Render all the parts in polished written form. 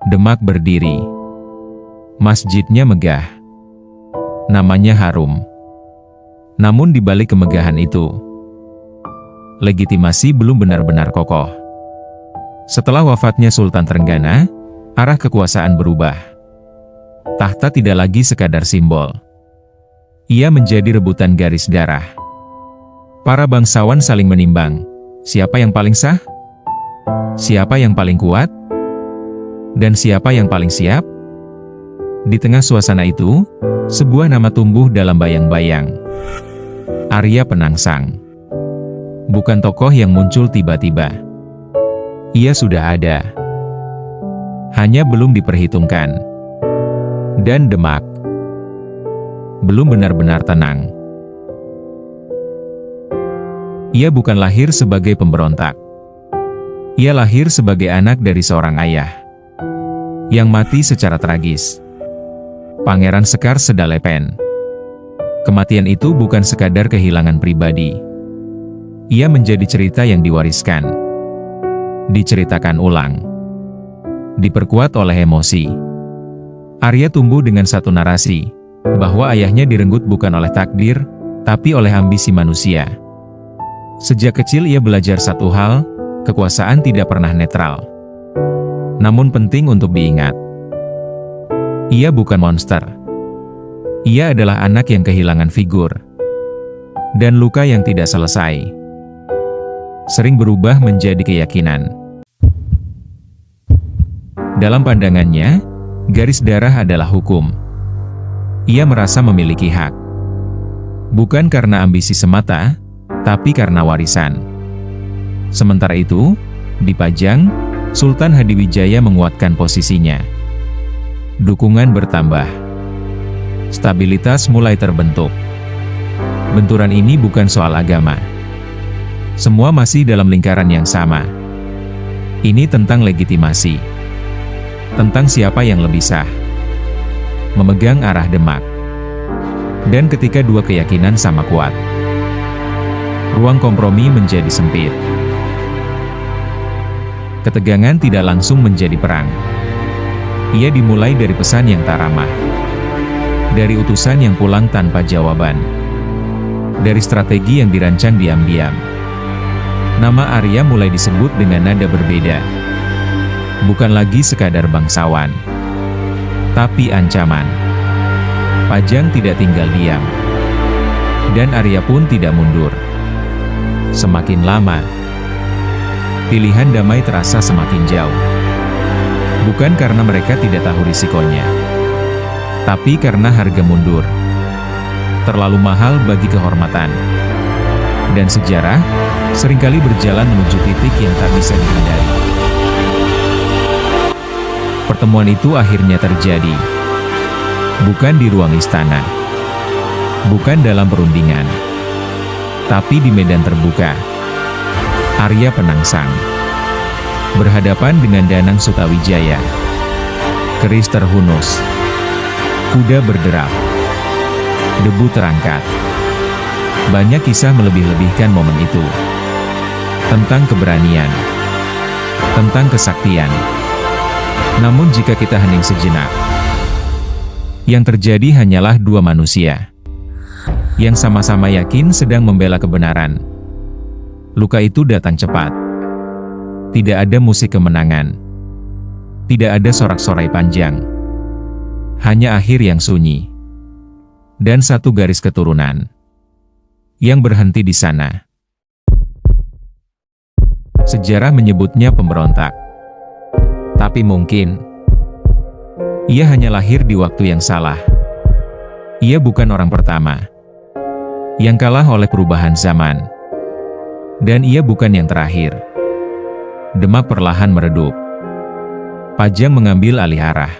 Demak berdiri. Masjidnya megah. Namanya harum. Namun di balik kemegahan itu, legitimasi belum benar-benar kokoh. Setelah wafatnya Sultan Trenggana, arah kekuasaan berubah. Tahta tidak lagi sekadar simbol. Ia menjadi rebutan garis darah. Para bangsawan saling menimbang, siapa yang paling sah? Siapa yang paling kuat? Dan siapa yang paling siap? Di tengah suasana itu, sebuah nama tumbuh dalam bayang-bayang. Arya Penangsang. Bukan tokoh yang muncul tiba-tiba. Ia sudah ada. Hanya belum diperhitungkan. Dan Demak belum benar-benar tenang. Ia bukan lahir sebagai pemberontak. Ia lahir sebagai anak dari seorang ayah yang mati secara tragis. Pangeran Sekar Sedalepen. Kematian itu bukan sekadar kehilangan pribadi. Ia menjadi cerita yang diwariskan, diceritakan ulang, diperkuat oleh emosi. Arya tumbuh dengan satu narasi, bahwa ayahnya direnggut bukan oleh takdir, tapi oleh ambisi manusia. Sejak kecil ia belajar satu hal, kekuasaan tidak pernah netral. Namun penting untuk diingat, ia bukan monster. Ia adalah anak yang kehilangan figur, dan luka yang tidak selesai sering berubah menjadi keyakinan. Dalam pandangannya, garis darah adalah hukum. Ia merasa memiliki hak, bukan karena ambisi semata, tapi karena warisan. Sementara itu, di Pajang, Sultan Hadiwijaya menguatkan posisinya. Dukungan bertambah. Stabilitas mulai terbentuk. Benturan ini bukan soal agama. Semua masih dalam lingkaran yang sama. Ini tentang legitimasi. Tentang siapa yang lebih sah memegang arah Demak. Dan ketika dua keyakinan sama kuat, ruang kompromi menjadi sempit. Ketegangan tidak langsung menjadi perang. Ia dimulai dari pesan yang tak ramah, dari utusan yang pulang tanpa jawaban, dari strategi yang dirancang diam-diam. Nama Arya mulai disebut dengan nada berbeda. Bukan lagi sekadar bangsawan, tapi ancaman. Pajang tidak tinggal diam, dan Arya pun tidak mundur. Semakin lama, pilihan damai terasa semakin jauh. Bukan karena mereka tidak tahu risikonya, tapi karena harga mundur terlalu mahal bagi kehormatan. Dan sejarah seringkali berjalan menuju titik yang tak bisa dihindari. Pertemuan itu akhirnya terjadi. Bukan di ruang istana, bukan dalam perundingan, tapi di medan terbuka. Arya Penangsang berhadapan dengan Danang Sutawijaya. Keris terhunus, kuda berderap, debu terangkat. Banyak kisah melebih-lebihkan momen itu. Tentang keberanian, tentang kesaktian. Namun jika kita hening sejenak, yang terjadi hanyalah dua manusia yang sama-sama yakin sedang membela kebenaran. Luka itu datang cepat. Tidak ada musik kemenangan. Tidak ada sorak-sorai panjang. Hanya akhir yang sunyi. Dan satu garis keturunan yang berhenti di sana. Sejarah menyebutnya pemberontak. Tapi mungkin ia hanya lahir di waktu yang salah. Ia bukan orang pertama yang kalah oleh perubahan zaman. Dan ia bukan yang terakhir. Demak perlahan meredup. Pajang mengambil alih arah.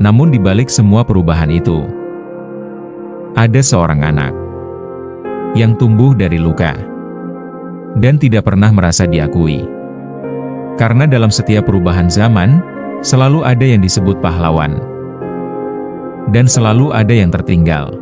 Namun di balik semua perubahan itu, ada seorang anak yang tumbuh dari luka dan tidak pernah merasa diakui. Karena dalam setiap perubahan zaman, selalu ada yang disebut pahlawan, dan selalu ada yang tertinggal.